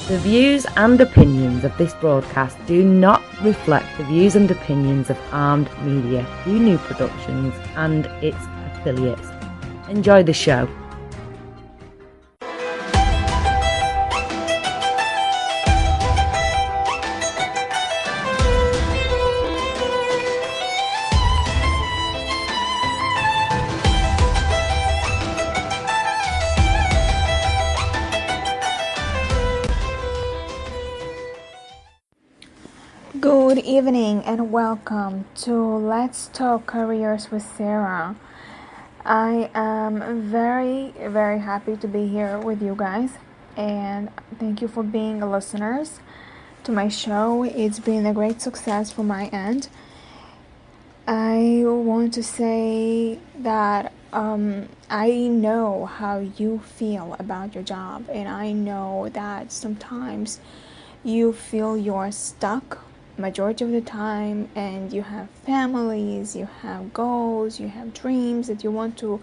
The views and opinions of this broadcast do not reflect the views and opinions of Armed Media, New Productions and its affiliates. Enjoy the show. Good evening and welcome to Let's Talk Careers with Sara. I am very happy to be here with you guys, and thank you for being listeners to my show. It's been a great success from my end. I want to say that I know how you feel about your job, and I know that sometimes you feel you're stuck majority of the time, and you have families, you have goals, you have dreams that you want to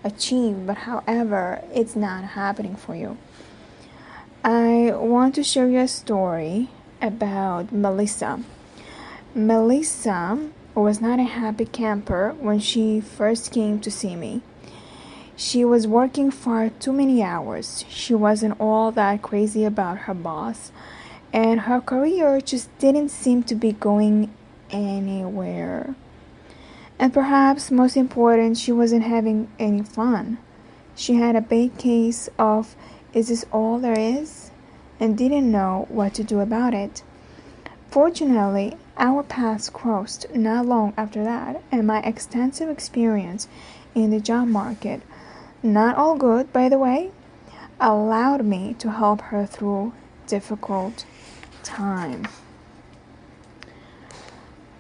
achieve, but however, it's not happening for you. I want to share you a story about Melissa. Melissa was not a happy camper when she first came to see me. She was working far too many hours. She wasn't all that crazy about her boss, and her career just didn't seem to be going anywhere. And perhaps most important, she wasn't having any fun. She had a big case of, is this all there is? And didn't know what to do about it. Fortunately, our paths crossed not long after that, and my extensive experience in the job market, not all good by the way, allowed me to help her through difficult time.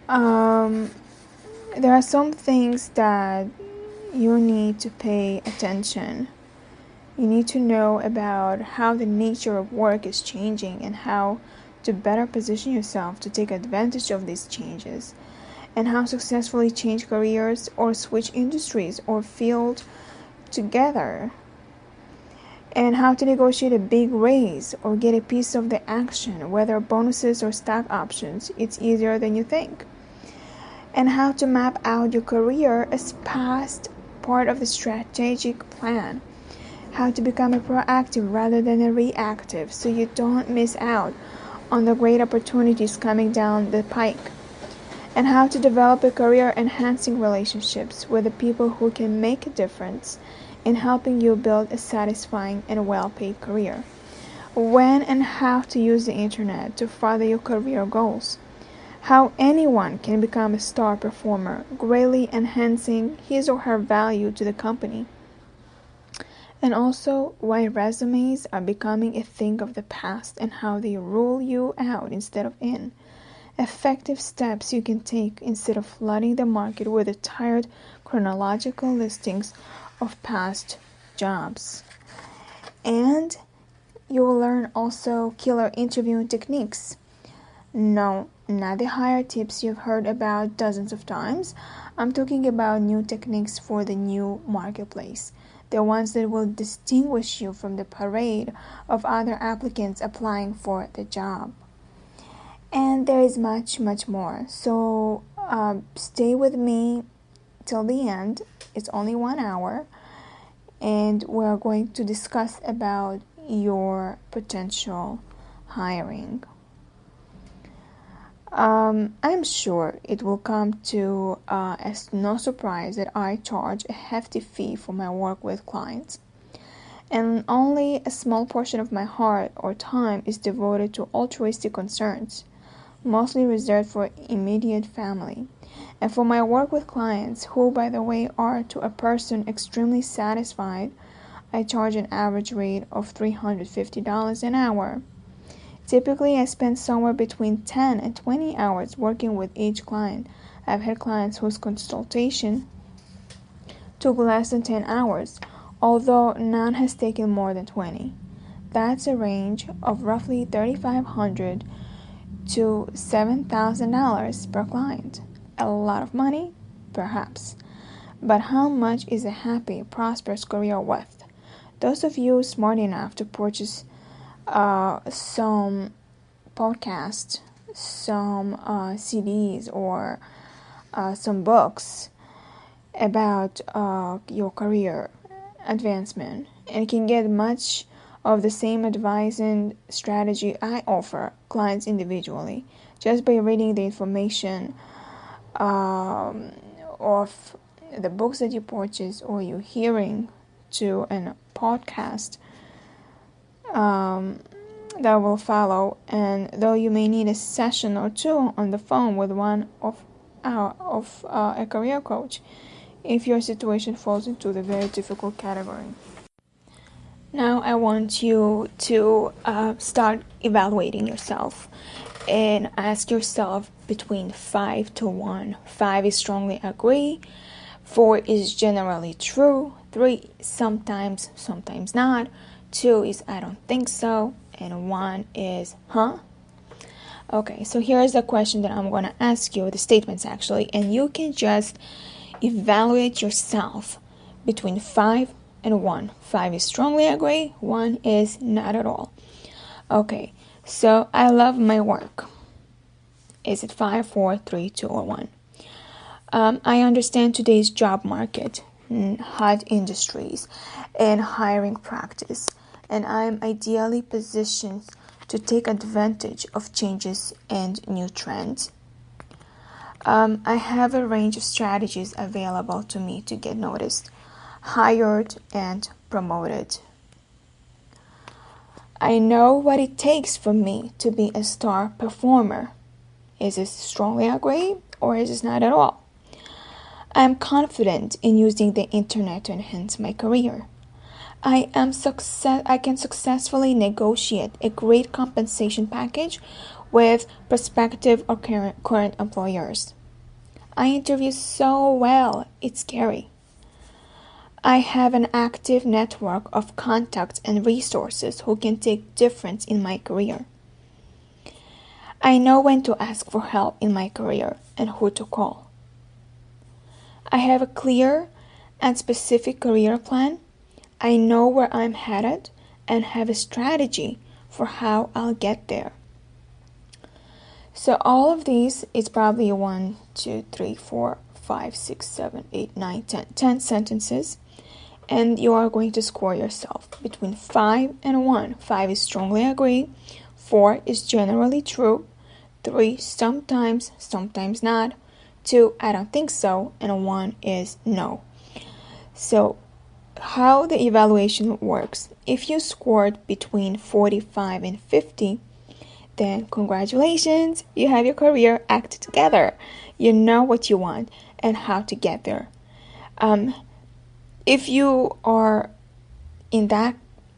There are some things that you need to pay attention. You need to know about how the nature of work is changing and how to better position yourself to take advantage of these changes, and how successfully change careers or switch industries or field together, and how to negotiate a big raise or get a piece of the action, whether bonuses or stock options. It's easier than you think. And how to map out your career as past part of the strategic plan. How to become a proactive rather than a reactive so you don't miss out on the great opportunities coming down the pike. And how to develop a career-enhancing relationships with the people who can make a difference in helping you build a satisfying and well-paid career. When and how to use the internet to further your career goals. How anyone can become a star performer, greatly enhancing his or her value to the company. And also why resumes are becoming a thing of the past and how they rule you out instead of in. Effective steps you can take instead of flooding the market with the tired chronological listings of past jobs. And you will learn also killer interviewing techniques. No, not the higher tips you've heard about dozens of times. I'm talking about new techniques for the new marketplace. The ones that will distinguish you from the parade of other applicants applying for the job. And there is much more. So stay with me till the end. It's only 1 hour, and we're going to discuss about your potential hiring. I'm sure it will come to as no surprise that I charge a hefty fee for my work with clients, and only a small portion of my heart or time is devoted to altruistic concerns, mostly reserved for immediate family. And for my work with clients, who by the way are to a person extremely satisfied, I charge an average rate of $350 an hour. Typically, I spend somewhere between 10 and 20 hours working with each client. I've had clients whose consultation took less than 10 hours, although none has taken more than 20. That's a range of roughly $3,500 to $7,000 per client. A lot of money? Perhaps. But how much is a happy, prosperous career worth? Those of you smart enough to purchase some podcasts, some CDs, or some books about your career advancement, and can get much of the same advice and strategy I offer clients individually just by reading the information of the books that you purchase or you're hearing to a podcast that will follow. And though you may need a session or two on the phone with one of a career coach, if your situation falls into the very difficult category. Now I want you to start evaluating yourself and ask yourself between 5 to 1. 5 is strongly agree, 4 is generally true, 3 sometimes not, 2 is I don't think so, and 1 is huh? Okay, so here's the question that I'm going to ask you, the statements actually, and you can just evaluate yourself between 5 and 1. 5 is strongly agree, 1 is not at all. Okay, so I love my work. Is it 5, 4, 3, 2, or 1? I understand today's job market, hot industries, and hiring practice, and I'm ideally positioned to take advantage of changes and new trends. I have a range of strategies available to me to get noticed, hired, and promoted. I know what it takes for me to be a star performer. Is this strongly agree or is this not at all? I am confident in using the internet to enhance my career. I can successfully negotiate a great compensation package with prospective or current employers. I interview so well, it's scary. I have an active network of contacts and resources who can take difference in my career. I know when to ask for help in my career and who to call. I have a clear and specific career plan. I know where I'm headed and have a strategy for how I'll get there. So all of these is probably 1, 2, 3, 4, 5, 6, 7, 8, 9, 10 sentences. And you are going to score yourself between 5 and 1. 5 is strongly agree. 4 is generally true. 3 sometimes not. 2 I don't think so. And 1 is no. So how the evaluation works. If you scored between 45 and 50, then congratulations, you have your career act together. You know what you want and how to get there. If you are in that,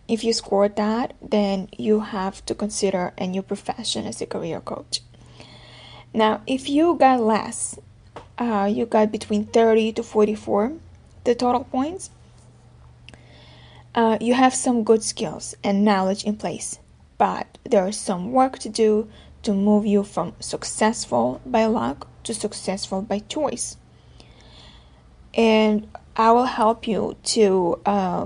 if you scored that, then you have to consider a new profession as a career coach. Now, if you got less, you got between 30 to 44, the total points, you have some good skills and knowledge in place, but there is some work to do to move you from successful by luck to successful by choice. And I will help you to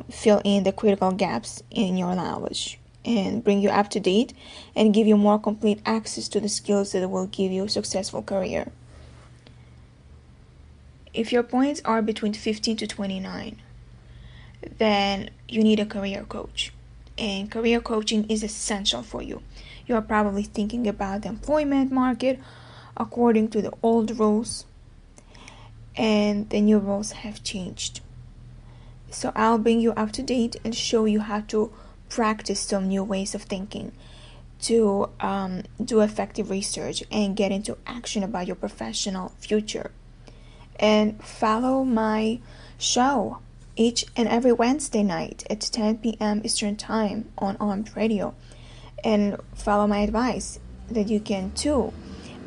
fill in the critical gaps in your knowledge and bring you up to date and give you more complete access to the skills that will give you a successful career. If your points are between 15 to 29, then you need a career coach. And career coaching is essential for you. You are probably thinking about the employment market according to the old rules, and the new rules have changed. So I'll bring you up to date and show you how to practice some new ways of thinking, to do effective research and get into action about your professional future. And follow my show each and every Wednesday night at 10 p.m. Eastern Time on Armed Radio. And follow my advice that you can too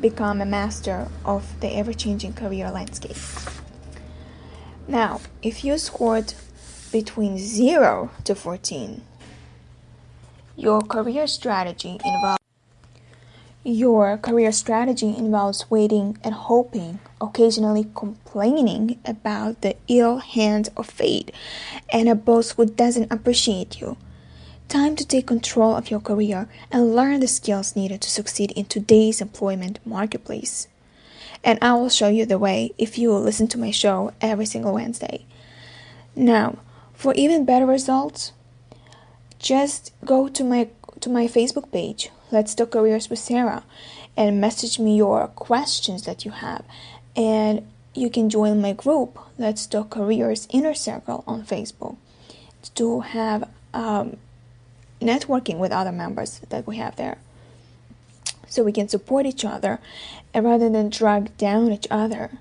become a master of the ever-changing career landscape. Now, if you scored between 0 to 14, your career strategy involves waiting and hoping, occasionally complaining about the ill hand of fate and a boss who doesn't appreciate you. Time to take control of your career and learn the skills needed to succeed in today's employment marketplace. And I will show you the way if you will listen to my show every single Wednesday. Now, for even better results, just go to my Facebook page, Let's Talk Careers with Sarah, and message me your questions that you have. And you can join my group, Let's Talk Careers Inner Circle on Facebook, to have networking with other members that we have there, so we can support each other and rather than drag down each other.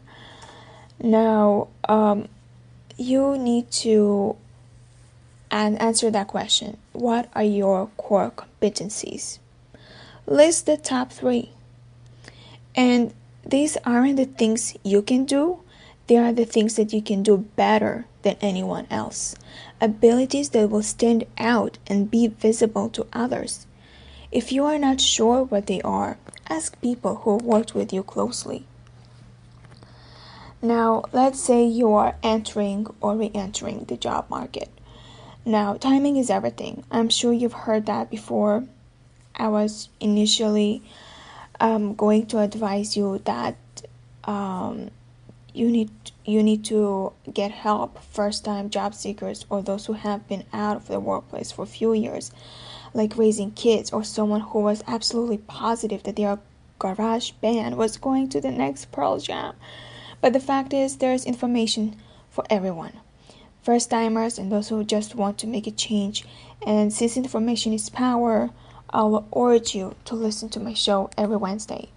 Now, you need to answer that question. What are your core competencies? List the top 3. And these aren't the things you can do. They are the things that you can do better than anyone else. Abilities that will stand out and be visible to others. If you are not sure what they are, ask people who worked with you closely. Now, let's say you are entering or re-entering the job market. Now, timing is everything. I'm sure you've heard that before. I was initially going to advise you that you need to get help, first-time job seekers or those who have been out of the workplace for a few years, like raising kids, or someone who was absolutely positive that their garage band was going to the next Pearl Jam. But the fact is, there's information for everyone. First-timers and those who just want to make a change. And since information is power, I will urge you to listen to my show every Wednesday.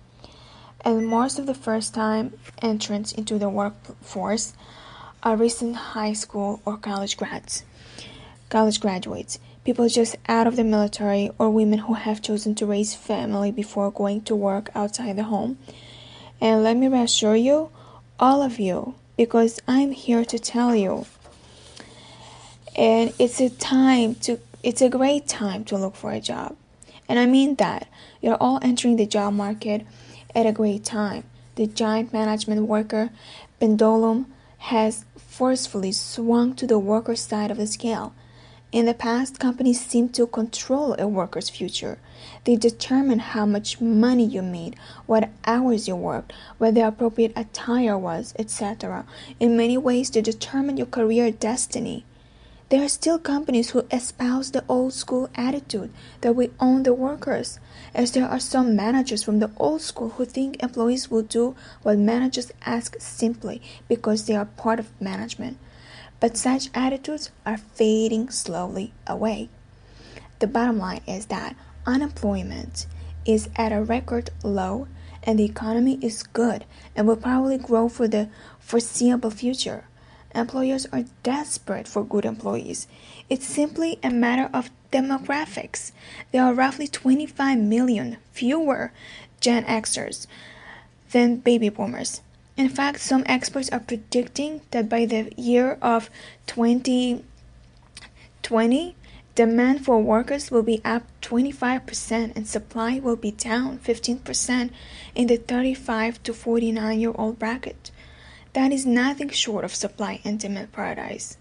And most of the first-time entrants into the workforce are recent high school or college graduates, people just out of the military, or women who have chosen to raise family before going to work outside the home. And let me reassure you, all of you, because I'm here to tell you. And it's a great time to look for a job. And I mean that. You're all entering the job market at a great time. The giant management worker pendulum has forcefully swung to the worker's side of the scale. In the past, companies seemed to control a worker's future. They determined how much money you made, what hours you worked, what the appropriate attire was, etc. In many ways, they determined your career destiny. There are still companies who espouse the old school attitude that we own the workers, as there are some managers from the old school who think employees will do what managers ask simply because they are part of management. But such attitudes are fading slowly away. The bottom line is that unemployment is at a record low and the economy is good and will probably grow for the foreseeable future. Employers are desperate for good employees. It's simply a matter of demographics. There are roughly 25 million fewer Gen Xers than baby boomers. In fact, some experts are predicting that by the year of 2020, demand for workers will be up 25% and supply will be down 15% in the 35 to 49-year-old bracket. That is nothing short of supply and demand paradise.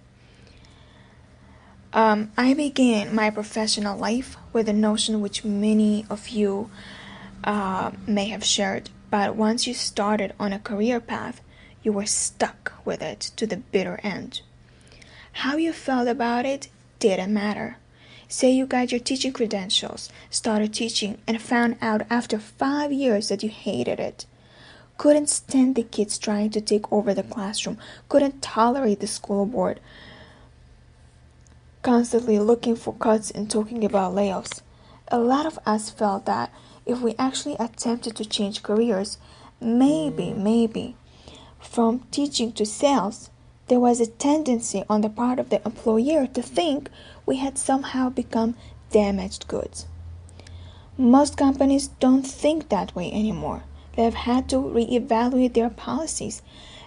I began my professional life with a notion which many of you may have shared, but once you started on a career path, you were stuck with it to the bitter end. How you felt about it didn't matter. Say you got your teaching credentials, started teaching, and found out after 5 years that you hated it. Couldn't stand the kids trying to take over the classroom, couldn't tolerate the school board, constantly looking for cuts and talking about layoffs. A lot of us felt that if we actually attempted to change careers, maybe, from teaching to sales, there was a tendency on the part of the employer to think we had somehow become damaged goods. Most companies don't think that way anymore. They have had to reevaluate their policies.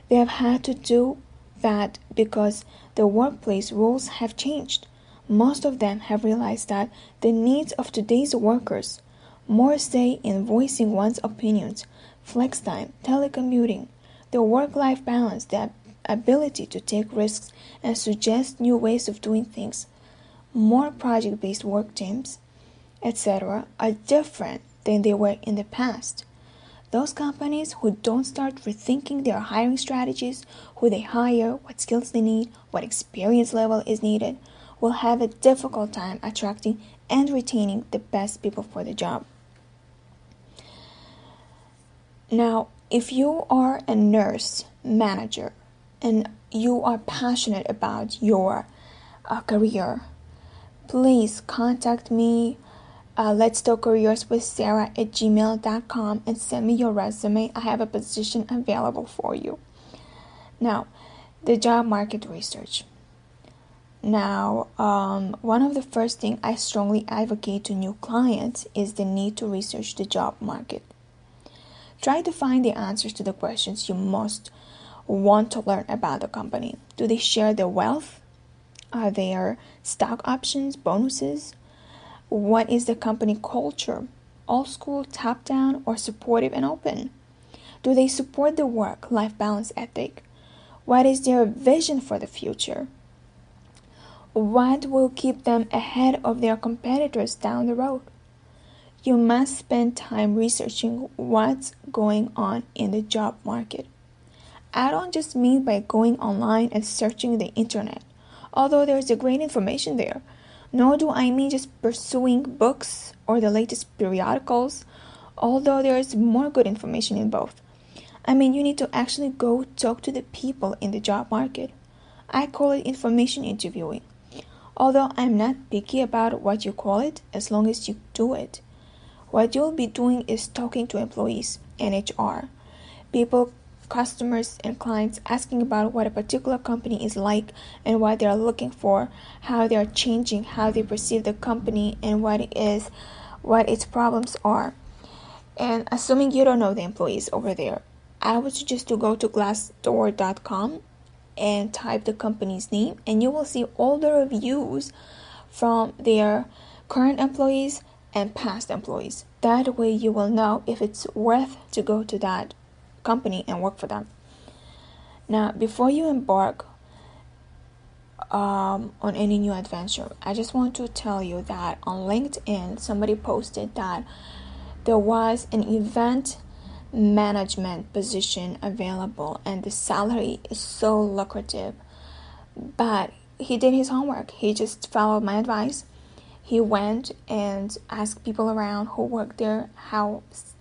They have had to do that because the workplace rules have changed. Most of them have realized that the needs of today's workers, more say in voicing one's opinions, flex time, telecommuting, the work-life balance, the ability to take risks and suggest new ways of doing things, more project-based work teams, etc., are different than they were in the past. Those companies who don't start rethinking their hiring strategies, who they hire, what skills they need, what experience level is needed, will have a difficult time attracting and retaining the best people for the job. Now, if you are a nurse manager and you are passionate about your career, please contact me. Let's talk careers with Sarah@gmail.com and send me your resume. I have a position available for you. Now, the job market research. Now, one of the first things I strongly advocate to new clients is the need to research the job market. Try to find the answers to the questions you most want to learn about the company. Do they share their wealth? Are there stock options, bonuses? What is the company culture? Old school, top down, or supportive and open? Do they support the work-life balance ethic? What is their vision for the future? What will keep them ahead of their competitors down the road? You must spend time researching what's going on in the job market. I don't just mean by going online and searching the internet, although there's a great information there. Nor do I mean just pursuing books or the latest periodicals, although there is more good information in both. I mean, you need to actually go talk to the people in the job market. I call it information interviewing. Although I'm not picky about what you call it, as long as you do it. What you'll be doing is talking to employees and HR, people, customers, and clients, asking about what a particular company is like and what they're looking for, how they're changing, how they perceive the company, and what its problems are. And assuming you don't know the employees over there, I would suggest to go to glassdoor.com and type the company's name, and you will see all the reviews from their current employees and past employees. That way you will know if it's worth to go to that company and work for them. Now, before you embark on any new adventure, I just want to tell you that on LinkedIn, somebody posted that there was an event management position available and the salary is so lucrative. But he did his homework. He just followed my advice. He went and asked people around who worked there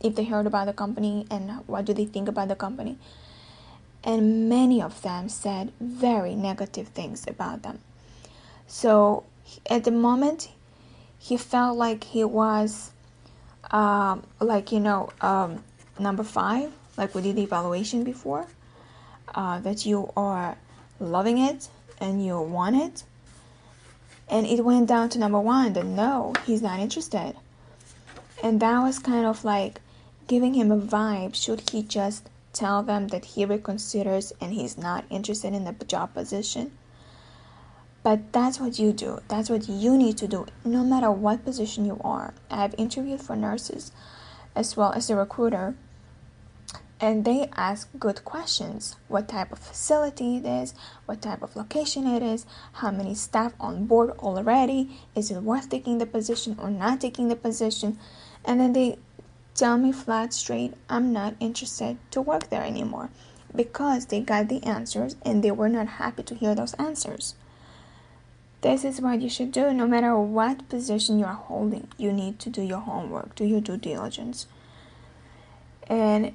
if they heard about the company and what do they think about the company. And many of them said very negative things about them. So at the moment, he felt like he was number 5, like we did the evaluation before, that you are loving it and you want it. And it went down to number 1, that no, he's not interested. And that was kind of like giving him a vibe. Should he just tell them that he reconsiders and he's not interested in the job position? But that's what you do. That's what you need to do, no matter what position you are. I've interviewed for nurses as well as a recruiter, and they ask good questions. What type of facility it is, what type of location it is, how many staff on board already, is it worth taking the position or not taking the position? And then they tell me flat straight, I'm not interested to work there anymore, because they got the answers and they were not happy to hear those answers. This is what you should do. No matter what position you are holding, you need to do your homework, do your due diligence. And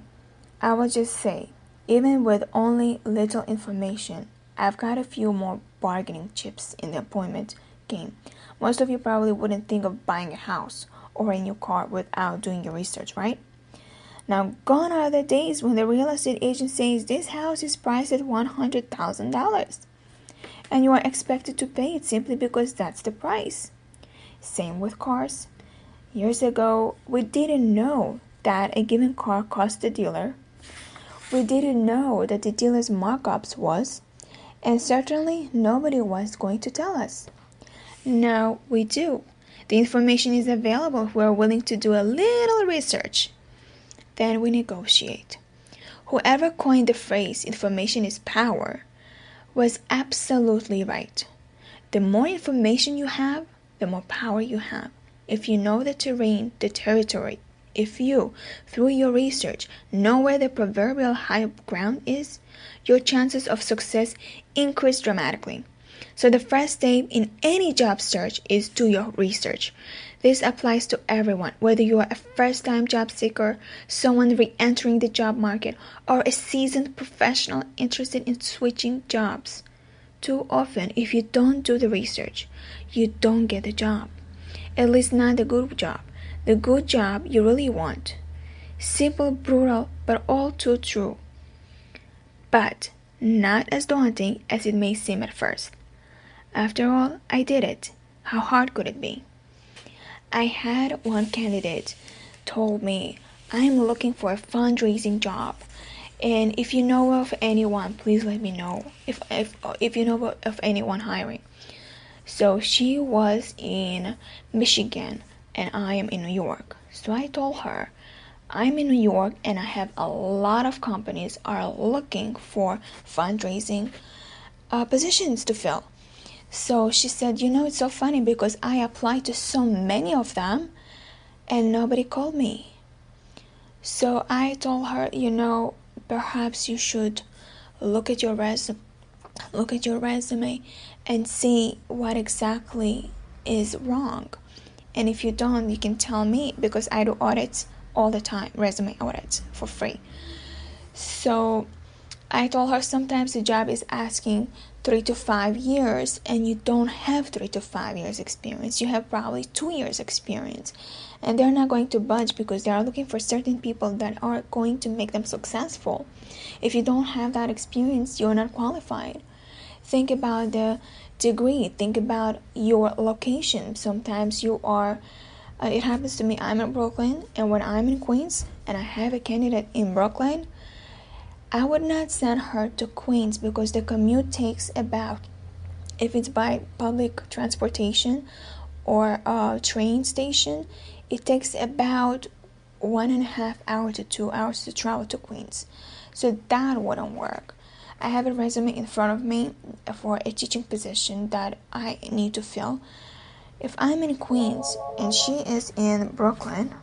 I will just say, even with only little information, I've got a few more bargaining chips in the appointment game. Most of you probably wouldn't think of buying a house or a new car without doing your research, right? Now, gone are the days when the real estate agent says this house is priced at $100,000. And you are expected to pay it simply because that's the price. Same with cars. Years ago, we didn't know that a given car cost the dealer. We didn't know that the dealer's markups was, and certainly nobody was going to tell us. Now we do. The information is available if we are willing to do a little research. Then we negotiate. Whoever coined the phrase "information is power" was absolutely right. The more information you have, the more power you have. If you know the terrain, the territory, if you, through your research, know where the proverbial high ground is, your chances of success increase dramatically. So the first step in any job search is do your research. This applies to everyone, whether you are a first-time job seeker, someone re-entering the job market, or a seasoned professional interested in switching jobs. Too often, if you don't do the research, you don't get the job. At least not the good job. The good job you really want. Simple, brutal, but all too true. But not as daunting as it may seem at first. After all, I did it. How hard could it be? I had one candidate told me, I'm looking for a fundraising job. And if you know of anyone, please let me know if you know of anyone hiring. So she was in Michigan and I am in New York. So I told her, I'm in New York and I have a lot of companies are looking for fundraising positions to fill. So she said, it's so funny because I applied to so many of them and nobody called me. So I told her, perhaps you should look at your resume and see what exactly is wrong. And if you don't, you can tell me because I do audits all the time, resume audits for free. So I told her sometimes the job is asking 3 to 5 years and you don't have 3 to 5 years experience. You have probably 2 years experience. And they're not going to budge because they are looking for certain people that are going to make them successful. If you don't have that experience, you're not qualified. Think about the degree. Think about your location. Sometimes you are, it happens to me, I'm in Brooklyn, and when I'm in Queens and I have a candidate in Brooklyn, I would not send her to Queens because the commute takes about, if it's by public transportation or a train station, it takes about 1.5 hours to 2 hours to travel to Queens. So that wouldn't work. I have a resume in front of me for a teaching position that I need to fill. If I'm in Queens and she is in Brooklyn,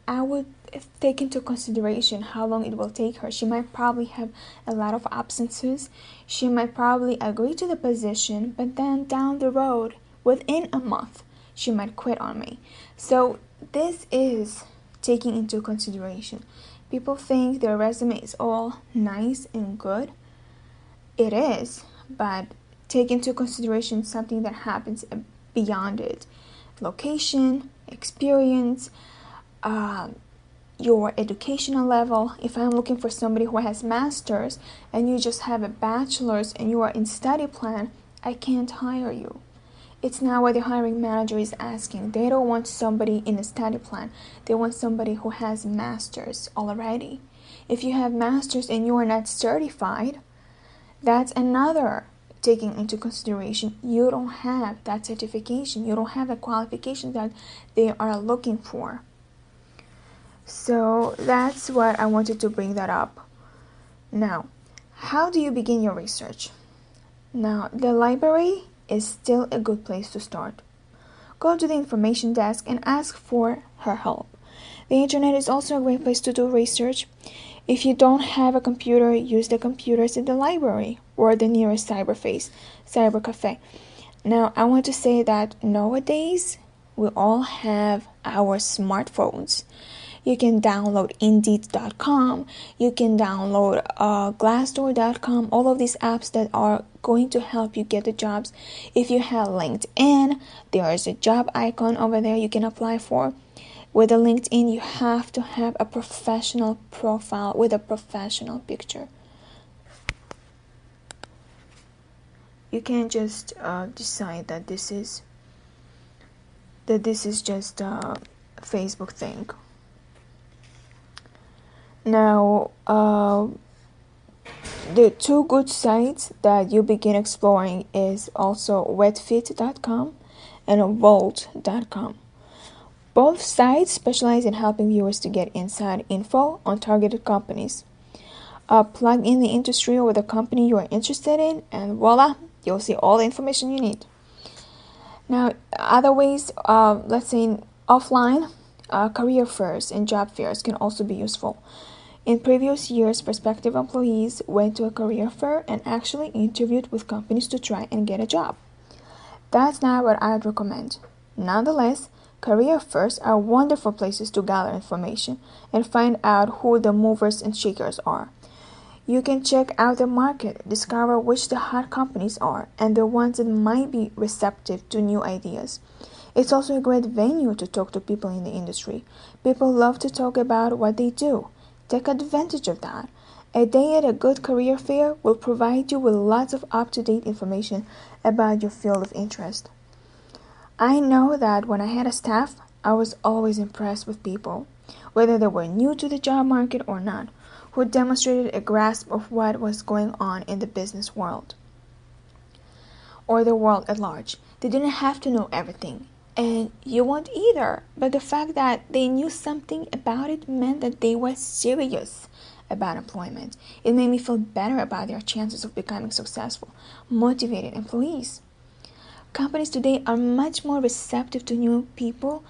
I would take into consideration how long it will take her. She might probably have a lot of absences. She might probably agree to the position, but then down the road, within a month, she might quit on me. So this is taking into consideration. People think their resume is all nice and good. It is, but take into consideration something that happens beyond it. Location, experience, your educational level. If I'm looking for somebody who has master's and you just have a bachelor's and you are in study plan, I can't hire you. It's not what the hiring manager is asking. They don't want somebody in a study plan. They want somebody who has master's already. If you have master's and you are not certified, that's another taking into consideration. You don't have that certification. You don't have the qualification that they are looking for. So that's what I wanted to bring that up. Now, how do you begin your research? Now, the library is still a good place to start. Go to the information desk and ask for her help. The internet is also a great place to do research. If you don't have a computer, use the computers in the library or the nearest cyber cafe. Now, I want to say that nowadays, we all have our smartphones. You can download Indeed.com. You can download Glassdoor.com. All of these apps that are going to help you get the jobs. If you have LinkedIn, there is a job icon over there you can apply for. With a LinkedIn, you have to have a professional profile with a professional picture. You can't just decide that this is just a Facebook thing. Now, the two good sites that you begin exploring is also wetfit.com and volt.com. Both sites specialize in helping viewers to get inside info on targeted companies. Plug in the industry or the company you are interested in, and voila, You'll see all the information you need. Now, other ways, let's say offline, career fairs and job fairs can also be useful. In previous years, prospective employees went to a career fair and actually interviewed with companies to try and get a job. That's not what I'd recommend. Nonetheless, career fairs are wonderful places to gather information and find out who the movers and shakers are. You can check out the market, discover which the hot companies are, and the ones that might be receptive to new ideas. It's also a great venue to talk to people in the industry. People love to talk about what they do. Take advantage of that. A day at a good career fair will provide you with lots of up-to-date information about your field of interest. I know that when I had a staff, I was always impressed with people, whether they were new to the job market or not, who demonstrated a grasp of what was going on in the business world or the world at large. They didn't have to know everything, and you won't either, but the fact that they knew something about it meant that they were serious about employment. It made me feel better about their chances of becoming successful, motivated employees. Companies today are much more receptive to new people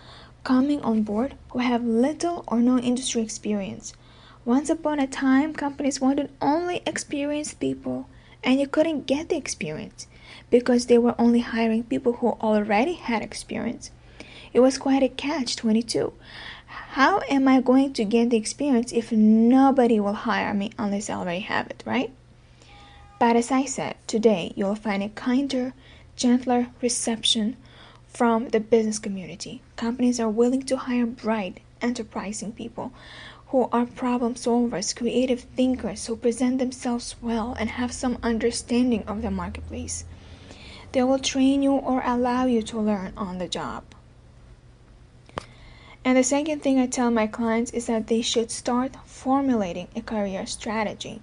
coming on board who have little or no industry experience. Once upon a time, companies wanted only experienced people, and you couldn't get the experience because they were only hiring people who already had experience. It was quite a catch-22. How am I going to get the experience if nobody will hire me unless I already have it, right? But as I said, today you'll find a kinder, gentler reception from the business community. Companies are willing to hire bright, enterprising people who are problem solvers, creative thinkers who present themselves well and have some understanding of the marketplace. They will train you or allow you to learn on the job. And the second thing I tell my clients is that they should start formulating a career strategy.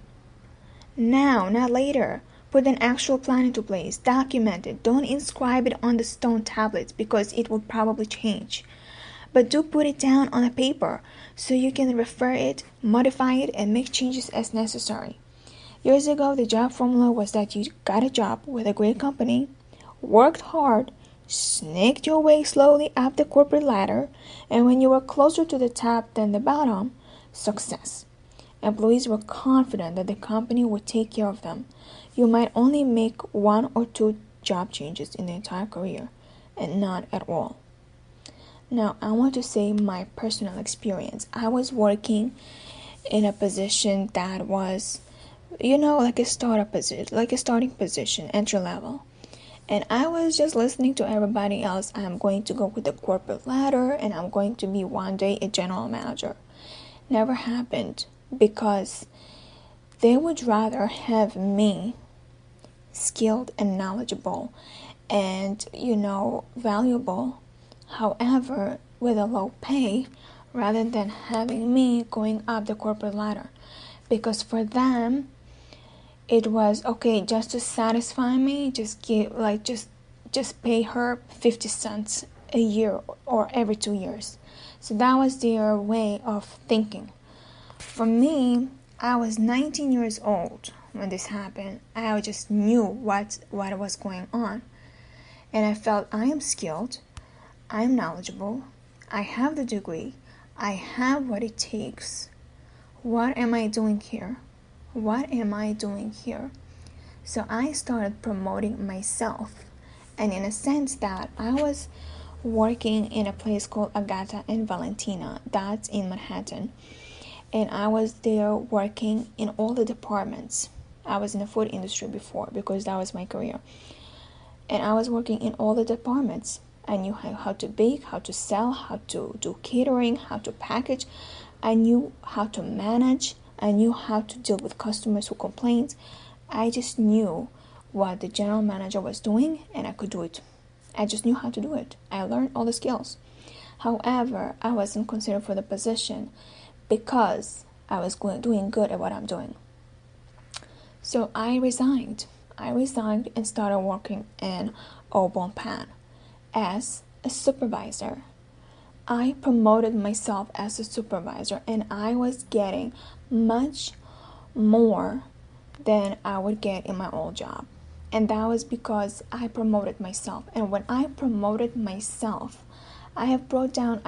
Now, not later. Put an actual plan into place. Document it. Don't inscribe it on the stone tablets because it will probably change. But do put it down on a paper so you can refer it, modify it, and make changes as necessary. Years ago, the job formula was that you got a job with a great company, worked hard, snaked your way slowly up the corporate ladder, and when you were closer to the top than the bottom, success. Employees were confident that the company would take care of them. You might only make 1 or 2 job changes in the entire career, and not at all. Now, I want to say my personal experience. I was working in a position that was, like a startup position, like a starting position, entry level. And I was just listening to everybody else. I'm going to go with the corporate ladder, and I'm going to be one day a general manager. Never happened because they would rather have me skilled and knowledgeable and, valuable, however, with a low pay, rather than having me going up the corporate ladder. Because for them, it was okay just to satisfy me, just pay her 50 cents a year or every 2 years. So that was their way of thinking. For me, I was 19 years old when this happened. I just knew what was going on. And I felt I am skilled, I am knowledgeable, I have the degree, I have what it takes. What am I doing here? What am I doing here? So I started promoting myself. And in a sense that I was working in a place called Agata and Valentina, that's in Manhattan. And I was there working in all the departments. I was in the food industry before because that was my career. And I was working in all the departments. I knew how to bake, how to sell, how to do catering, how to package. I knew how to manage. I knew how to deal with customers who complained. I just knew what the general manager was doing, and I could do it. I just knew how to do it. I learned all the skills. However, I wasn't considered for the position because I was doing good at what I'm doing. So I resigned. And started working in Au Bon Pain as a supervisor. I promoted myself as a supervisor, and I was getting much more than I would get in my old job. And that was because I promoted myself. And when I promoted myself, I put down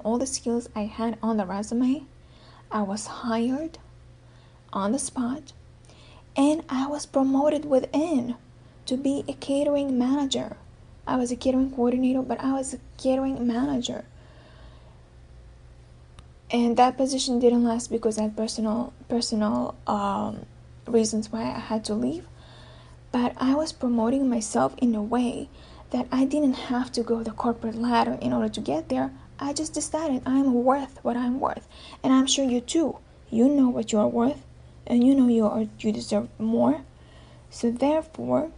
all the skills I had on the resume. I was hired on the spot, and I was promoted within to be a catering manager. I was a catering coordinator, but I was a catering manager. And that position didn't last because I had personal reasons why I had to leave. But I was promoting myself in a way that I didn't have to go the corporate ladder in order to get there. I just decided I'm worth what I'm worth. And I'm sure you too. You know what you're worth, and you know you deserve more. So therefore,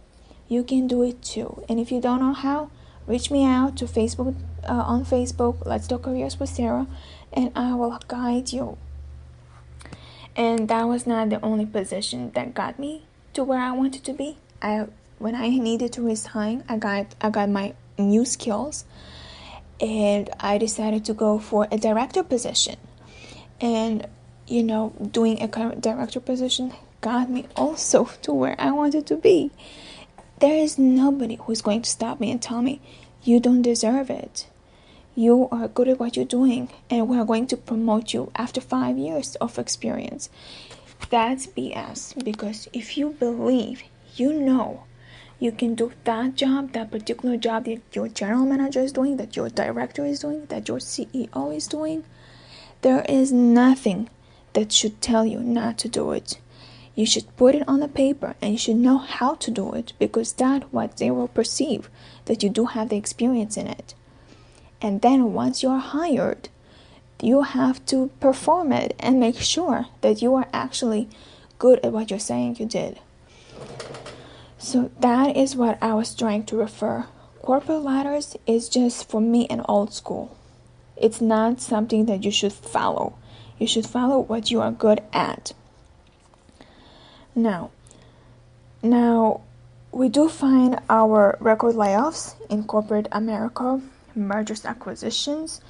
you can do it too. And if you don't know how, reach me out to Facebook, on Facebook, Let's Talk Careers with Sarah, and I will guide you. And that was not the only position that got me to where I wanted to be. When I needed to resign, I got my new skills, and I decided to go for a director position. And doing a director position got me also to where I wanted to be. There is nobody who's going to stop me and tell me you don't deserve it. You are good at what you're doing, and we're going to promote you after 5 years of experience. That's BS, because if you believe, you can do that job, that particular job that your general manager is doing, that your director is doing, that your CEO is doing, there is nothing that should tell you not to do it. You should put it on the paper, and you should know how to do it, because that's what they will perceive, that you do have the experience in it. And then once you're hired, you have to perform it and make sure that you are actually good at what you're saying you did. So that is what I was trying to refer. Corporate ladders is just, for me, an old school. It's not something that you should follow. You should follow what you are good at. Now, we do find our record layoffs in corporate America, mergers, acquisitions,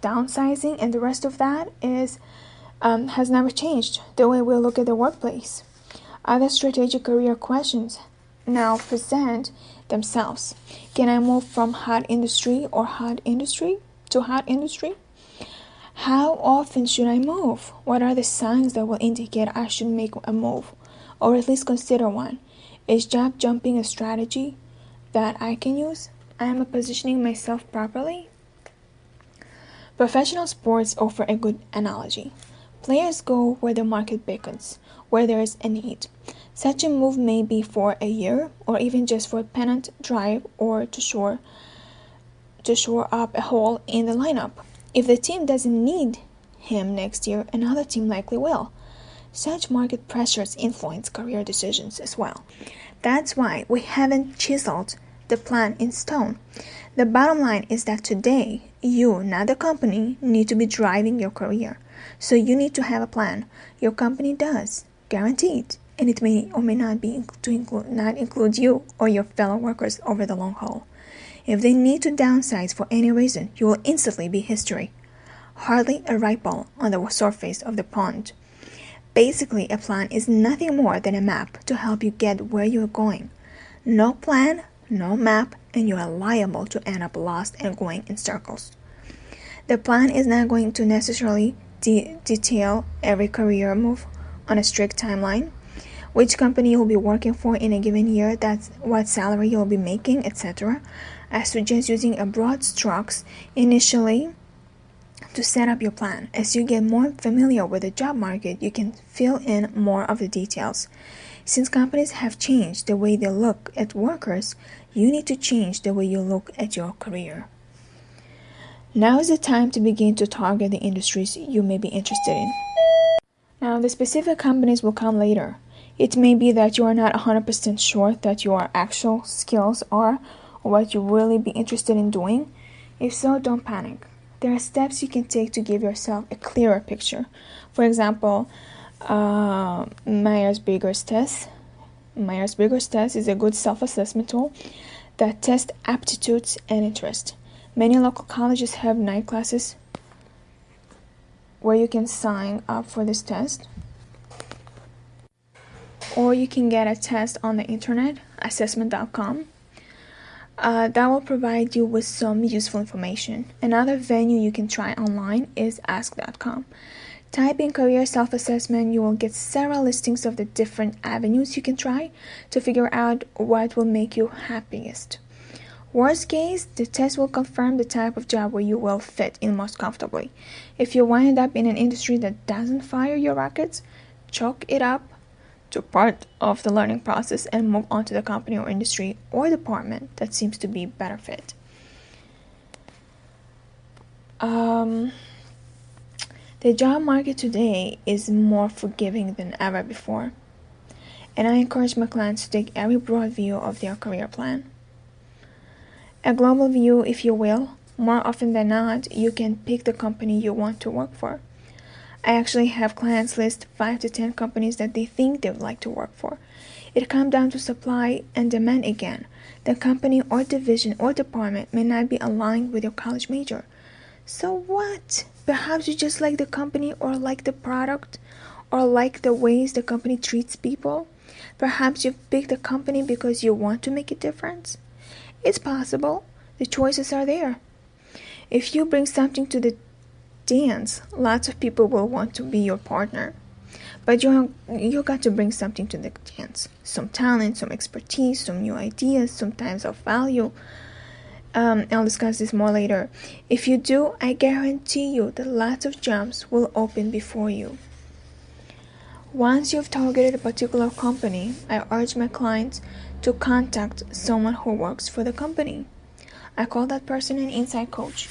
downsizing, and the rest of that has never changed the way we look at the workplace. Other strategic career questions now present themselves. Can I move from hot industry or hot industry to hot industry? How often should I move? What are the signs that will indicate I should make a move, or at least consider one? Is job jumping a strategy that I can use? I am positioning myself properly? Professional sports offer a good analogy. Players go where the market beckons, where there is a need. Such a move may be for a year, or even just for a pennant drive, or to shore up a hole in the lineup. If the team doesn't need him next year, another team likely will. Such market pressures influence career decisions as well. That's why we haven't chiseled the plan in stone. The bottom line is that today, you, not the company, need to be driving your career. So you need to have a plan. Your company does, guaranteed, and it may or may not be not include you or your fellow workers over the long haul. If they need to downsize for any reason, you will instantly be history. Hardly a ripple on the surface of the pond. Basically, a plan is nothing more than a map to help you get where you are going. No plan, no map, and you are liable to end up lost and going in circles. The plan is not going to necessarily detail every career move on a strict timeline, which company you'll be working for in a given year, that's what salary you'll be making, etc. I suggest using a broad strokes initially to set up your plan. As you get more familiar with the job market, you can fill in more of the details. Since companies have changed the way they look at workers, you need to change the way you look at your career. Now is the time to begin to target the industries you may be interested in. Now, the specific companies will come later. It may be that you are not 100% sure that your actual skills are or what you really be interested in doing. If so, don't panic. There are steps you can take to give yourself a clearer picture. For example, Myers-Briggs test. Myers-Briggs test is a good self-assessment tool that tests aptitudes and interest. Many local colleges have night classes where you can sign up for this test. Or you can get a test on the internet. assessment.com. That will provide you with some useful information. Another venue you can try online is ask.com. Type in career self-assessment. You will get several listings of the different avenues you can try to figure out what will make you happiest. Worst case, the test will confirm the type of job where you will fit in most comfortably. If you wind up in an industry that doesn't fire your rockets, chalk it up to part of the learning process and move on to the company or industry or department that seems to be better fit. The job market today is more forgiving than ever before, and I encourage my clients to take every broad view of their career plan. A global view, if you will. More often than not, you can pick the company you want to work for. I actually have clients list 5 to 10 companies that they think they would like to work for. It comes down to supply and demand again. The company or division or department may not be aligned with your college major. So what? Perhaps you just like the company or like the product or like the ways the company treats people. Perhaps you've picked the company because you want to make a difference. It's possible. The choices are there. If you bring something to the dance, lots of people will want to be your partner. But you got to bring something to the dance. Some talent, some expertise, some new ideas, some times of value. I'll discuss this more later. If you do, I guarantee you that lots of jobs will open before you. Once you've targeted a particular company, I urge my clients to contact someone who works for the company. I call that person an inside coach.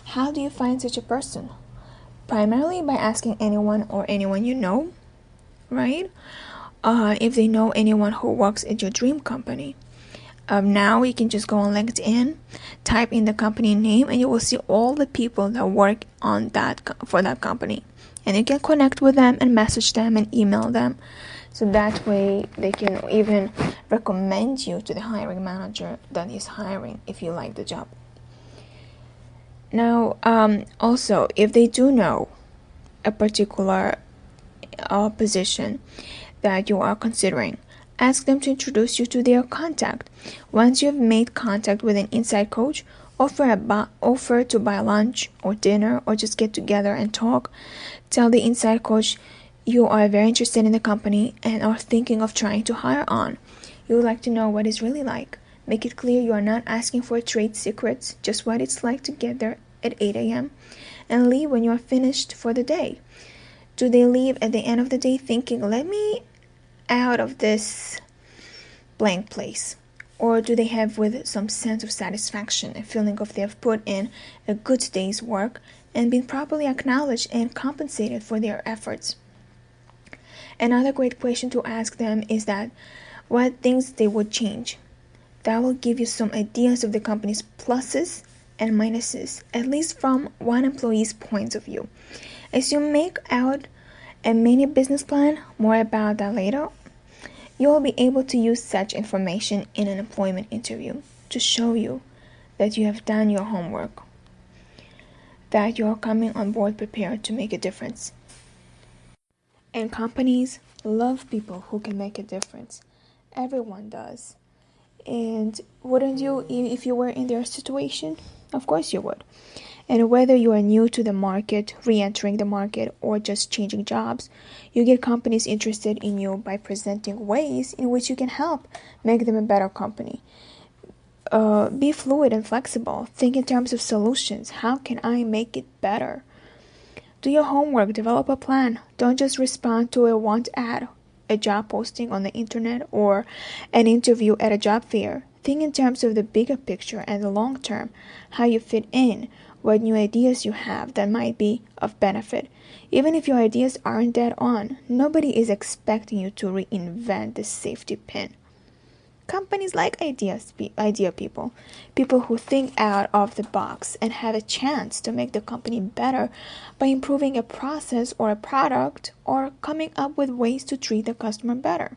How do you find such a person? Primarily by asking anyone you know, right? If they know anyone who works at your dream company. Now you can just go on LinkedIn, type in the company name, and you will see all the people that work on for that company. And you can connect with them and message them and email them. So that way they can even recommend you to the hiring manager that is hiring if you like the job. Now, also, if they do know a particular position that you are considering, ask them to introduce you to their contact. Once you have made contact with an inside coach, offer to buy lunch or dinner or just get together and talk. Tell the inside coach you are very interested in the company and are thinking of trying to hire on. You would like to know what it's really like. Make it clear you are not asking for trade secrets, just what it's like to get there at 8 a.m. and leave when you are finished for the day. Do they leave at the end of the day thinking, let me out of this blank place? Or do they have with some sense of satisfaction, a feeling of they have put in a good day's work and been properly acknowledged and compensated for their efforts? Another great question to ask them is that what things they would change. That will give you some ideas of the company's pluses and minuses, at least from one employee's point of view. As you make out a mini business plan, more about that later, you will be able to use such information in an employment interview to show you that you have done your homework, that you are coming on board prepared to make a difference. And companies love people who can make a difference. Everyone does. And wouldn't you if you were in their situation? Of course you would. And whether you are new to the market, re-entering the market, or just changing jobs, you get companies interested in you by presenting ways in which you can help make them a better company. Be fluid and flexible. Think in terms of solutions. How can I make it better? Do your homework. Develop a plan. Don't just respond to a want ad, a job posting on the internet, or an interview at a job fair. Think in terms of the bigger picture and the long term, how you fit in, what new ideas you have that might be of benefit. Even if your ideas aren't dead on, nobody is expecting you to reinvent the safety pin. Companies like idea people who think out of the box and have a chance to make the company better by improving a process or a product or coming up with ways to treat the customer better.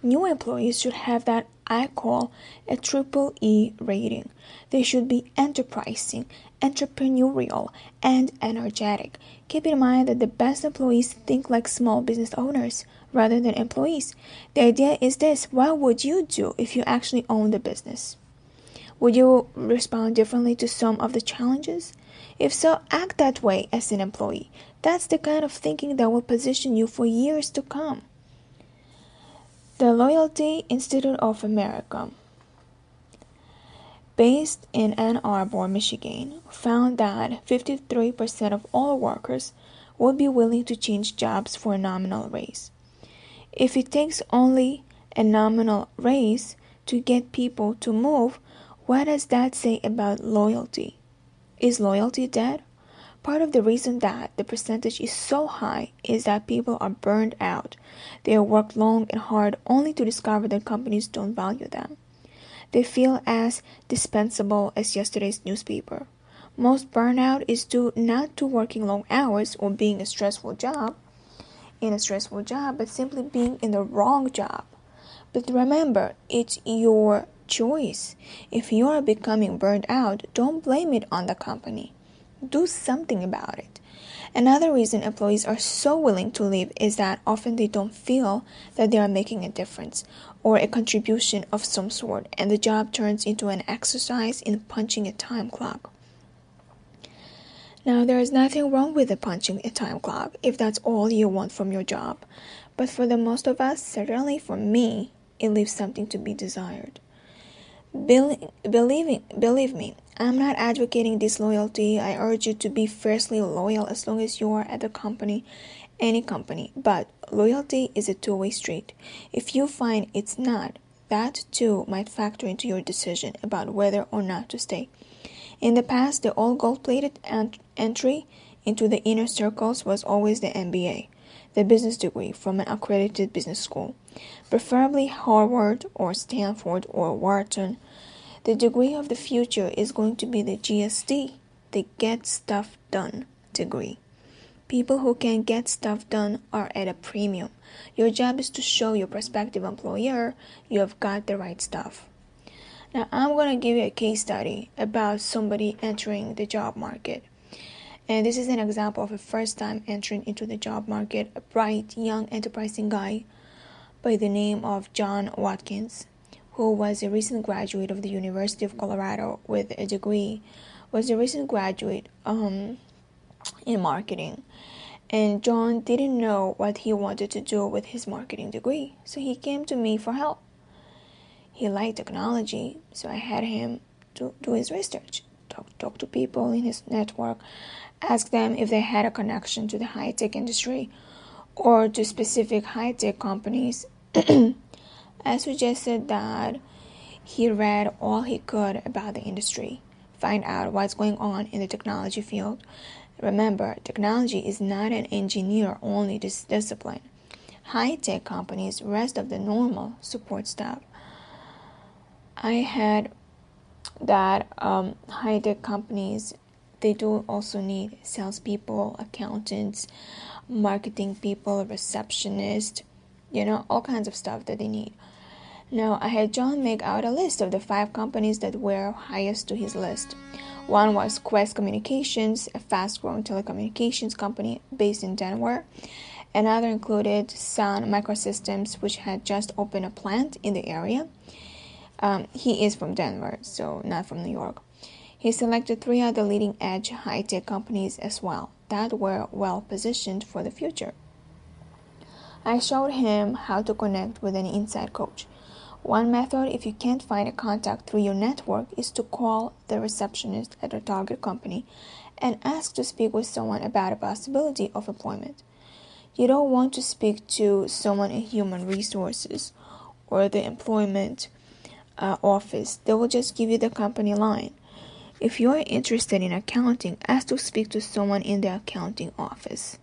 New employees should have that I call a triple E rating. They should be enterprising, entrepreneurial, and energetic. Keep in mind that the best employees think like small business owners rather than employees. The idea is this: what would you do if you actually owned the business? Would you respond differently to some of the challenges? If so, act that way as an employee. That's the kind of thinking that will position you for years to come. The Loyalty Institute of America, based in Ann Arbor, Michigan, found that 53% of all workers would be willing to change jobs for a nominal raise. If it takes only a nominal raise to get people to move, what does that say about loyalty? Is loyalty dead? Part of the reason that the percentage is so high is that people are burned out. They have worked long and hard only to discover that companies don't value them. They feel as dispensable as yesterday's newspaper. Most burnout is due not to working long hours or being in a stressful job, but simply being in the wrong job. But remember, it's your choice. If you are becoming burned out, don't blame it on the company. Do something about it. Another reason employees are so willing to leave is that often they don't feel that they are making a difference or a contribution of some sort, and the job turns into an exercise in punching a time clock. Now, there is nothing wrong with punching a time clock if that's all you want from your job, but for the most of us, certainly for me, it leaves something to be desired. Believe me, I'm not advocating disloyalty. I urge you to be fiercely loyal as long as you are at the company, any company. But loyalty is a two-way street. If you find it's not, that too might factor into your decision about whether or not to stay. In the past, the old gold-plated entry into the inner circles was always the MBA, the business degree from an accredited business school, preferably Harvard or Stanford or Wharton. The degree of the future is going to be the GSD, the Get Stuff Done degree. People who can get stuff done are at a premium. Your job is to show your prospective employer you have got the right stuff. Now, I'm going to give you a case study about somebody entering the job market. And this is an example of a first-time entrant into the job market, a bright, young, enterprising guy by the name of John Watkins, who was a recent graduate of the University of Colorado with a degree, was a recent graduate in marketing. And John didn't know what he wanted to do with his marketing degree, so he came to me for help. He liked technology, so I had him to do his research, talk to people in his network, ask them if they had a connection to the high-tech industry or to specific high-tech companies. I suggested that he read all he could about the industry, find out what's going on in the technology field. Remember, technology is not an engineer-only discipline. High-tech companies rest of the normal support staff. I had that high-tech companies, they do also need salespeople, accountants, marketing people, receptionists, all kinds of stuff that they need. Now, I had John make out a list of the 5 companies that were highest to his list. One was Quest Communications, a fast-growing telecommunications company based in Denver. Another included Sun Microsystems, which had just opened a plant in the area. He is from Denver, so not from New York. He selected 3 other leading-edge high-tech companies as well that were well-positioned for the future. I showed him how to connect with an inside coach. One method, if you can't find a contact through your network, is to call the receptionist at a target company and ask to speak with someone about a possibility of employment. You don't want to speak to someone in human resources or the employment office. They will just give you the company line. If you are interested in accounting, ask to speak to someone in the accounting office.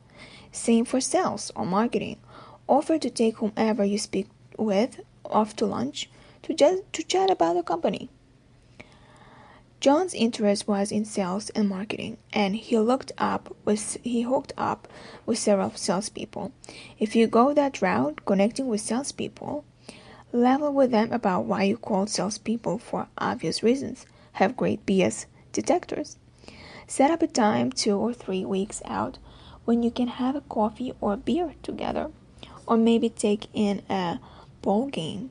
Same for sales or marketing. Offer to take whomever you speak with off to lunch to chat about the company. John's interest was in sales and marketing, and he hooked up with several salespeople. If you go that route, connecting with salespeople, level with them about why you called salespeople for obvious reasons. Have great BS detectors. Set up a time 2 or 3 weeks out when you can have a coffee or a beer together, or maybe take in a ball game.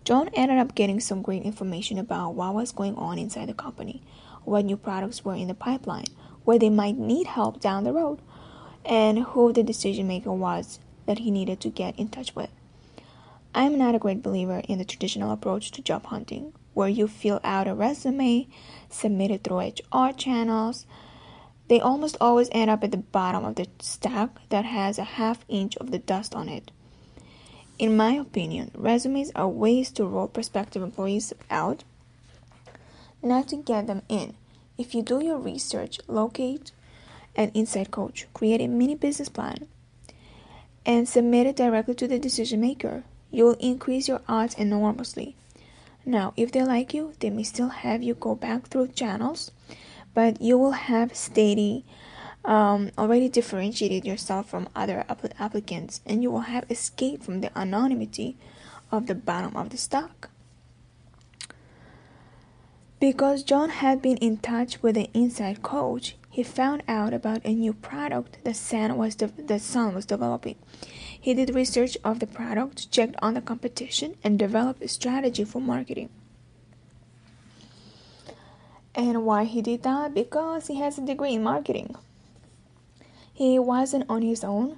John ended up getting some great information about what was going on inside the company, what new products were in the pipeline, where they might need help down the road, and who the decision maker was that he needed to get in touch with. I'm not a great believer in the traditional approach to job hunting, where you fill out a resume, submit it through HR channels. They almost always end up at the bottom of the stack that has a half inch of the dust on it. In my opinion, resumes are ways to roll prospective employees out, not to get them in. If you do your research, locate an inside coach, create a mini business plan, and submit it directly to the decision maker, you will increase your odds enormously. Now, if they like you, they may still have you go back through channels, but you will have already differentiated yourself from other applicants, and you will have escaped from the anonymity of the bottom of the stack. Because John had been in touch with the inside coach, he found out about a new product that Sun was developing. He did research of the product, checked on the competition, and developed a strategy for marketing. And why he did that? Because he has a degree in marketing. He wasn't on his own.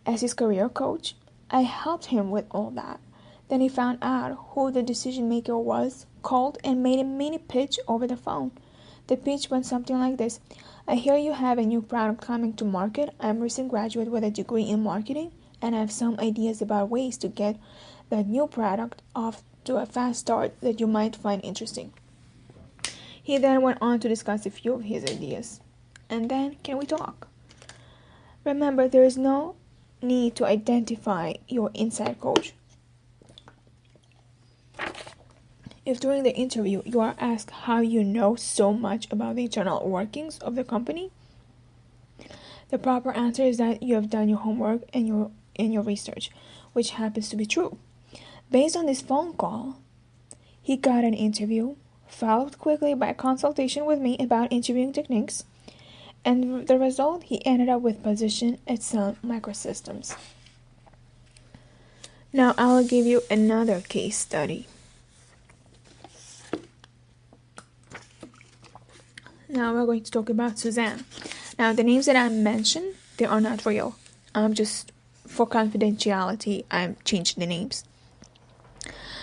As his career coach, I helped him with all that. Then he found out who the decision maker was, called, and made a mini pitch over the phone. The pitch went something like this: I hear you have a new product coming to market. I'm a recent graduate with a degree in marketing, and I have some ideas about ways to get that new product off to a fast start that you might find interesting. He then went on to discuss a few of his ideas. And then, can we talk? Remember, there is no need to identify your inside coach. If during the interview you are asked how you know so much about the internal workings of the company, the proper answer is that you have done your homework and your research, which happens to be true. Based on this phone call, he got an interview, followed quickly by a consultation with me about interviewing techniques, and the result, he ended up with position at Sun Microsystems. Now I'll give you another case study. Now we're going to talk about Suzanne. Now the names that I mentioned, they are not real. Just for confidentiality, I changed the names.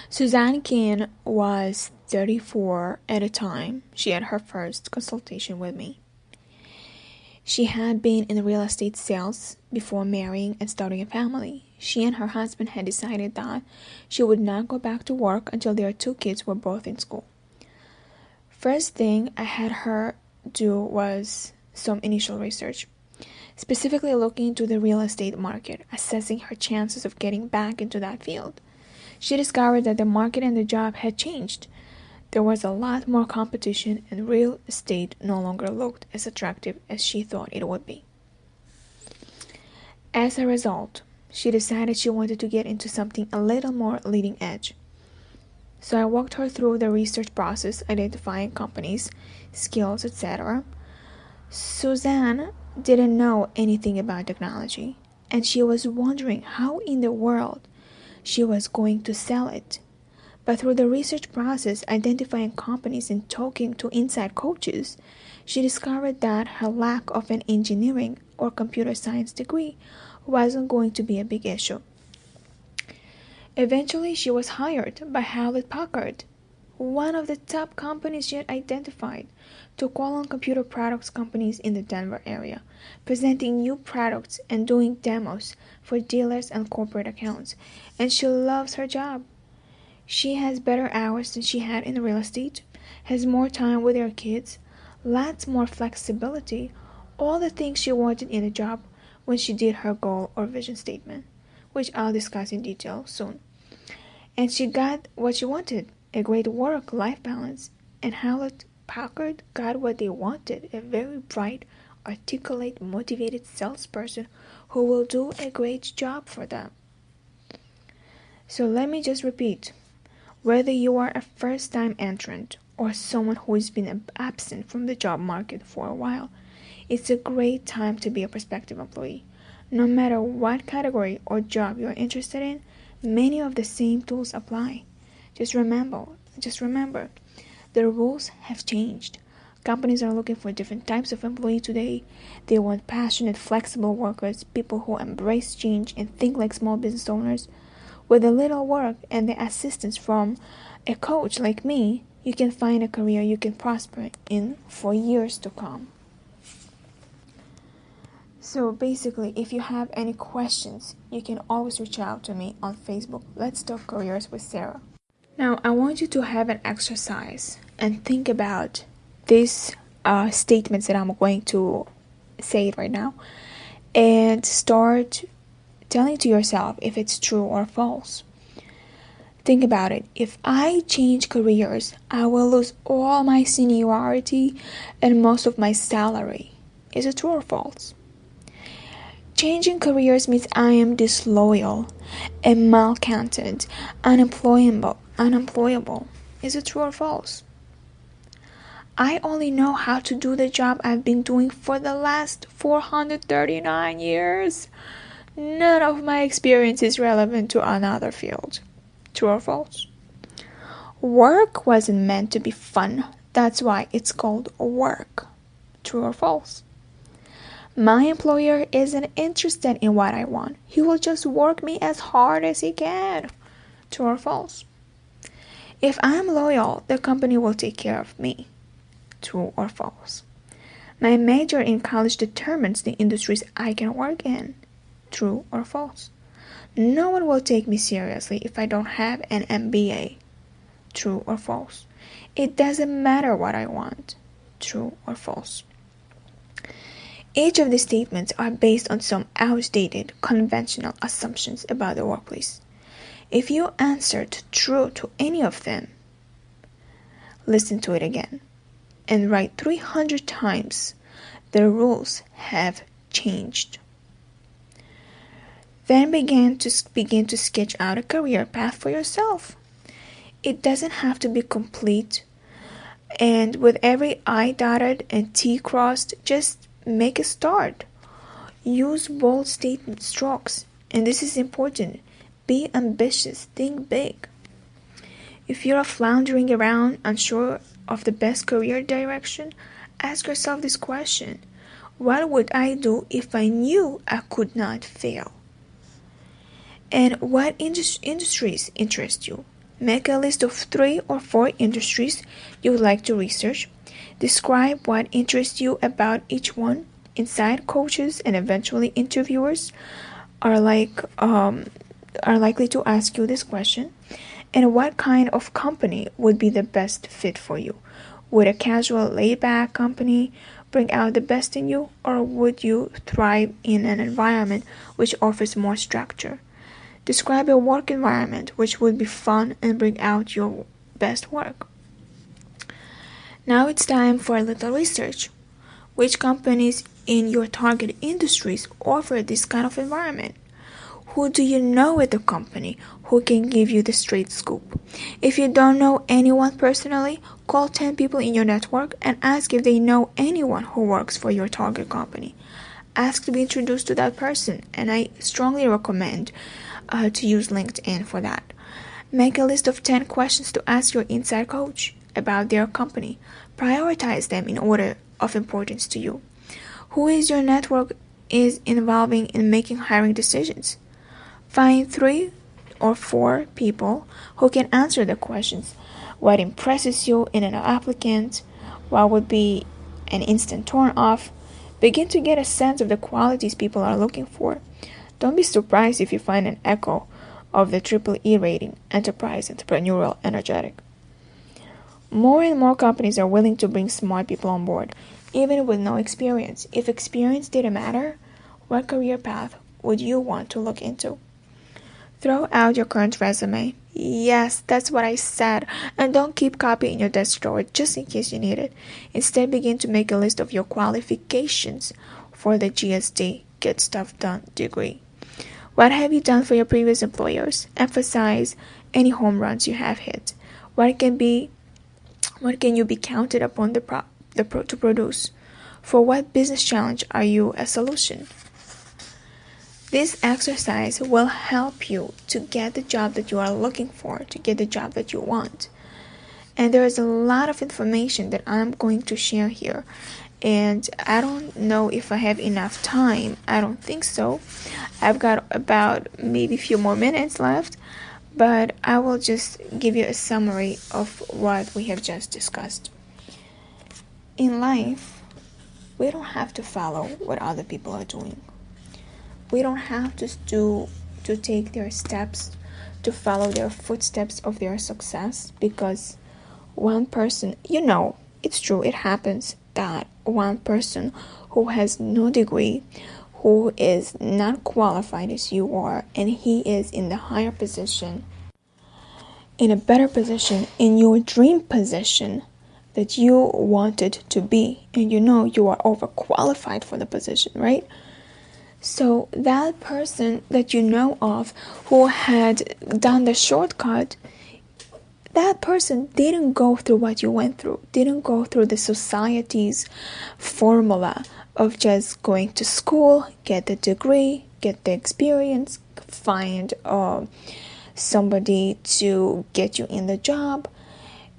Suzanne Keane was 34 at the time she had her first consultation with me. She had been in real estate sales before marrying and starting a family. She and her husband had decided that she would not go back to work until their 2 kids were both in school. First thing I had her do was some initial research, specifically looking into the real estate market, assessing her chances of getting back into that field. She discovered that the market and the job had changed. There was a lot more competition, and real estate no longer looked as attractive as she thought it would be. As a result, she decided she wanted to get into something a little more leading edge. So I walked her through the research process, identifying companies, skills, etc. Suzanne didn't know anything about technology, and she was wondering how in the world she was going to sell it. But through the research process, identifying companies and talking to inside coaches, she discovered that her lack of an engineering or computer science degree wasn't going to be a big issue. Eventually, she was hired by Hewlett-Packard, one of the top companies she had identified, to call on computer products companies in the Denver area, presenting new products and doing demos for dealers and corporate accounts. And she loves her job. She has better hours than she had in real estate, has more time with her kids, lots more flexibility, all the things she wanted in a job when she did her goal or vision statement, which I'll discuss in detail soon. And she got what she wanted, a great work-life balance, and Hewlett-Packard got what they wanted, a very bright, articulate, motivated salesperson who will do a great job for them. So let me just repeat. Whether you are a first-time entrant or someone who has been absent from the job market for a while. It's a great time to be a prospective employee. No matter what category or job you're interested in, many of the same tools apply. Just remember, the rules have changed. Companies are looking for different types of employee today. They want passionate, flexible workers, people who embrace change and think like small business owners. With a little work and the assistance from a coach like me, you can find a career you can prosper in for years to come. So basically, if you have any questions, you can always reach out to me on Facebook. Let's Talk Careers with Sarah. Now, I want you to have an exercise and think about these statements that I'm going to say right now, and start telling to yourself if it's true or false. Think about it. If I change careers, I will lose all my seniority and most of my salary. Is it true or false? Changing careers means I am disloyal and malcontent, unemployable. Is it true or false? I only know how to do the job I've been doing for the last 439 years. None of my experience is relevant to another field. True or false? Work wasn't meant to be fun. That's why it's called work. True or false? My employer isn't interested in what I want. He will just work me as hard as he can. True or false? If I'm loyal, the company will take care of me. True or false? My major in college determines the industries I can work in. True or false? No one will take me seriously if I don't have an MBA. True or false? It doesn't matter what I want. True or false? Each of these statements are based on some outdated, conventional assumptions about the workplace. If you answered true to any of them, listen to it again and write 300 times. The rules have changed. Then begin to sketch out a career path for yourself. It doesn't have to be complete, and with every I dotted and T crossed, just make a start. Use bold statement strokes, and this is important. Be ambitious, think big. If you're floundering around, unsure of the best career direction, ask yourself this question: what would I do if I knew I could not fail? And what industries interest you? Make a list of 3 or 4 industries you would like to research. Describe what interests you about each one. Inside coaches and eventually interviewers are likely to ask you this question. And what kind of company would be the best fit for you? Would a casual, laid-back company bring out the best in you, or would you thrive in an environment which offers more structure? Describe a work environment which would be fun and bring out your best work. Now it's time for a little research. Which companies in your target industries offer this kind of environment? Who do you know at the company who can give you the straight scoop? If you don't know anyone personally, call 10 people in your network and ask if they know anyone who works for your target company. Ask to be introduced to that person, and I strongly recommend to use LinkedIn for that. Make a list of 10 questions to ask your inside coach about their company. Prioritize them in order of importance to you. Who is your network is involving in making hiring decisions? Find 3 or 4 people who can answer the questions. What impresses you in an applicant? What would be an instant turn off? Begin to get a sense of the qualities people are looking for. Don't be surprised if you find an echo of the triple E rating: enterprise, entrepreneurial, energetic. More and more companies are willing to bring smart people on board, even with no experience. If experience didn't matter, what career path would you want to look into? Throw out your current resume. Yes, that's what I said. And don't keep copy in your desk drawer just in case you need it. Instead, begin to make a list of your qualifications for the GSD, Get Stuff Done degree. What have you done for your previous employers? Emphasize any home runs you have hit. What can be What can you be counted upon to produce? For what business challenge are you a solution? This exercise will help you to get the job that you are looking for, to get the job that you want. And there is a lot of information that I'm going to share here. And I don't know if I have enough time. I don't think so. I've got about maybe a few more minutes left. But I will just give you a summary of what we have just discussed. In life, we don't have to follow what other people are doing. We don't have to take their steps, to follow their footsteps of their success, because one person, it's true, it happens that one person who has no degree, who is not qualified as you are, and he is in the higher position, in a better position, in your dream position that you wanted to be, and you are overqualified for the position, right? So that person that you know of who had done the shortcut, that person didn't go through what you went through, didn't go through the society's formula of just going to school, get the degree, get the experience, find somebody to get you in the job,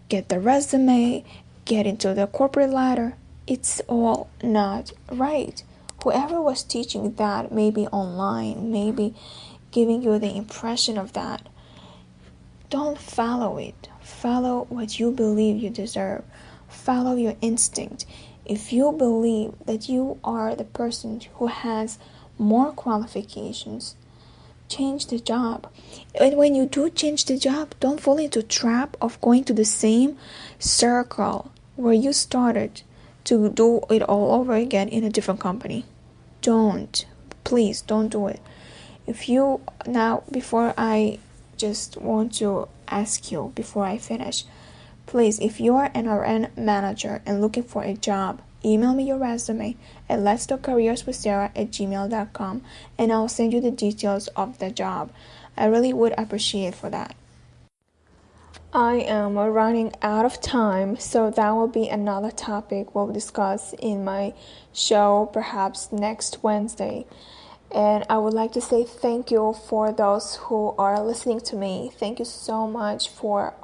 get the resume, get into the corporate ladder. It's all not right. Whoever was teaching that, maybe online, maybe giving you the impression of that, don't follow it. Follow what you believe you deserve. Follow your instinct. If you believe that you are the person who has more qualifications, change the job. And when you do change the job, don't fall into the trap of going to the same circle where you started to do it all over again in a different company. Please don't do it. Before I just want to ask you, before I finish, please, if you are an RN manager and looking for a job, email me your resume at letstalkcareerswithsara@gmail.com, and I'll send you the details of the job. I really would appreciate for that. I am running out of time, so that will be another topic we'll discuss in my show perhaps next Wednesday. And I would like to say thank you for those who are listening to me. Thank you so much for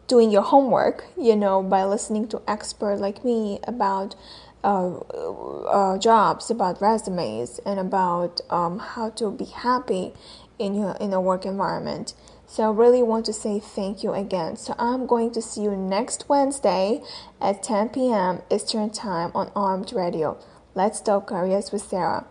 doing your homework, by listening to experts like me about jobs, about resumes, and about how to be happy in a work environment. So I really want to say thank you again. So I'm going to see you next Wednesday at 10 p.m. Eastern Time on Armed Radio. Let's Talk Careers with Sarah.